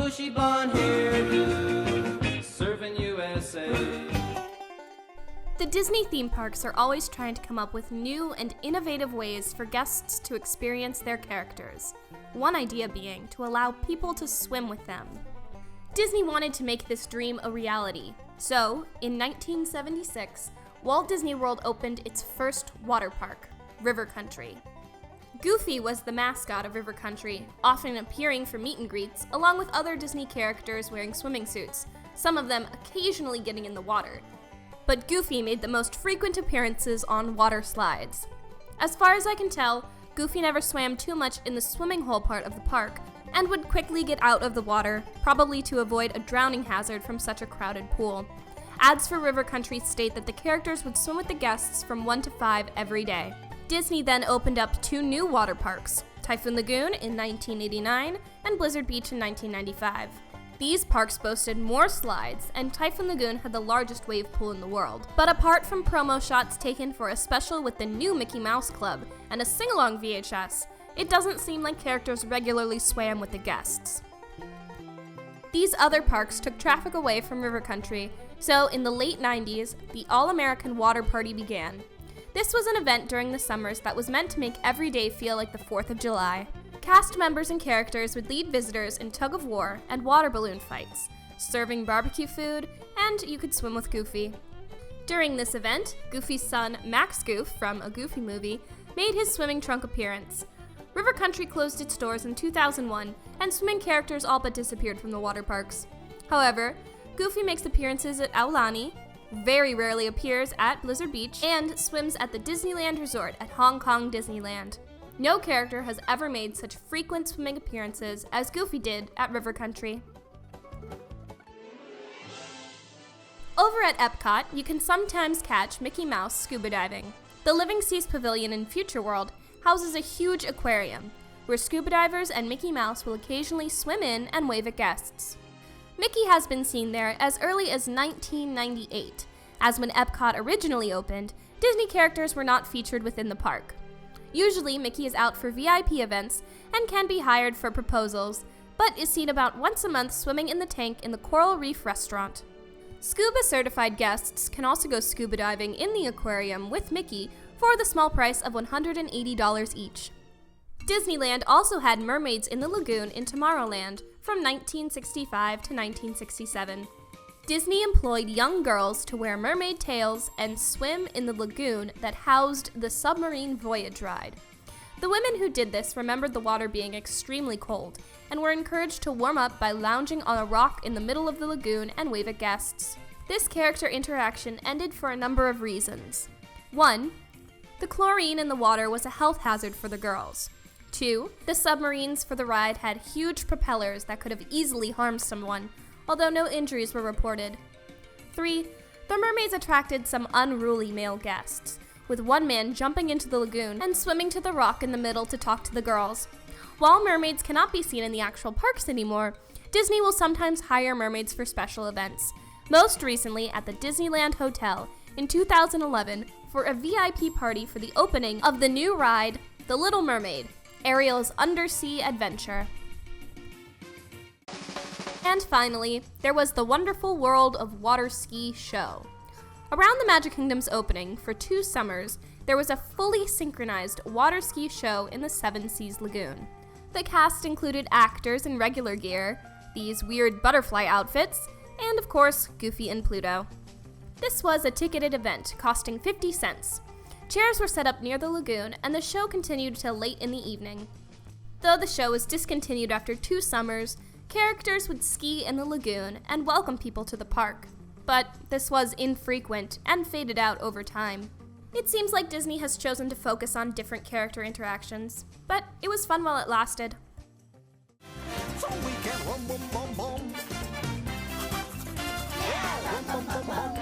bushy blonde hairdo, surfing USA. The Disney theme parks are always trying to come up with new and innovative ways for guests to experience their characters. One idea being to allow people to swim with them. Disney wanted to make this dream a reality, so in 1976, Walt Disney World opened its first water park, River Country. Goofy was the mascot of River Country, often appearing for meet and greets, along with other Disney characters wearing swimming suits, some of them occasionally getting in the water. But Goofy made the most frequent appearances on water slides. As far as I can tell, Goofy never swam too much in the swimming hole part of the park, and would quickly get out of the water, probably to avoid a drowning hazard from such a crowded pool. Ads for River Country state that the characters would swim with the guests from 1 to 5 every day. Disney then opened up 2 new water parks, Typhoon Lagoon in 1989 and Blizzard Beach in 1995. These parks boasted more slides, and Typhoon Lagoon had the largest wave pool in the world. But apart from promo shots taken for a special with the new Mickey Mouse Club and a sing-along VHS, it doesn't seem like characters regularly swam with the guests. These other parks took traffic away from River Country, so in the late 90s, the All-American Water Party began. This was an event during the summers that was meant to make every day feel like the 4th of July. Cast members and characters would lead visitors in tug-of-war and water balloon fights, serving barbecue food, and you could swim with Goofy. During this event, Goofy's son, Max Goof, from a Goofy movie, made his swimming trunk appearance. River Country closed its doors in 2001, and swimming characters all but disappeared from the water parks. However, Goofy makes appearances at Aulani, very rarely appears at Blizzard Beach, and swims at the Disneyland Resort at Hong Kong Disneyland. No character has ever made such frequent swimming appearances as Goofy did at River Country. Over at Epcot, you can sometimes catch Mickey Mouse scuba diving. The Living Seas Pavilion in Future World houses a huge aquarium, where scuba divers and Mickey Mouse will occasionally swim in and wave at guests. Mickey has been seen there as early as 1998, as when Epcot originally opened, Disney characters were not featured within the park. Usually, Mickey is out for VIP events and can be hired for proposals, but is seen about once a month swimming in the tank in the Coral Reef restaurant. Scuba-certified guests can also go scuba diving in the aquarium with Mickey for the small price of $180 each. Disneyland also had Mermaids in the Lagoon in Tomorrowland from 1965 to 1967. Disney employed young girls to wear mermaid tails and swim in the lagoon that housed the submarine voyage ride. The women who did this remembered the water being extremely cold and were encouraged to warm up by lounging on a rock in the middle of the lagoon and wave at guests. This character interaction ended for a number of reasons. 1. The chlorine in the water was a health hazard for the girls. 2. The submarines for the ride had huge propellers that could have easily harmed someone, although no injuries were reported. 3. The mermaids attracted some unruly male guests, with one man jumping into the lagoon and swimming to the rock in the middle to talk to the girls. While mermaids cannot be seen in the actual parks anymore, Disney will sometimes hire mermaids for special events, most recently at the Disneyland Hotel in 2011 for a VIP party for the opening of the new ride, The Little Mermaid, Ariel's Undersea Adventure. And finally, there was the Wonderful World of Water Ski show. Around the Magic Kingdom's opening, for 2 summers, there was a fully synchronized water ski show in the Seven Seas Lagoon. The cast included actors in regular gear, these weird butterfly outfits, and of course, Goofy and Pluto. This was a ticketed event, costing 50 cents. Chairs were set up near the lagoon, and the show continued till late in the evening. Though the show was discontinued after 2 summers, characters would ski in the lagoon and welcome people to the park. But this was infrequent and faded out over time. It seems like Disney has chosen to focus on different character interactions, but it was fun while it lasted. So we can rum bum bum bum. Yeah, rum bum bum bum.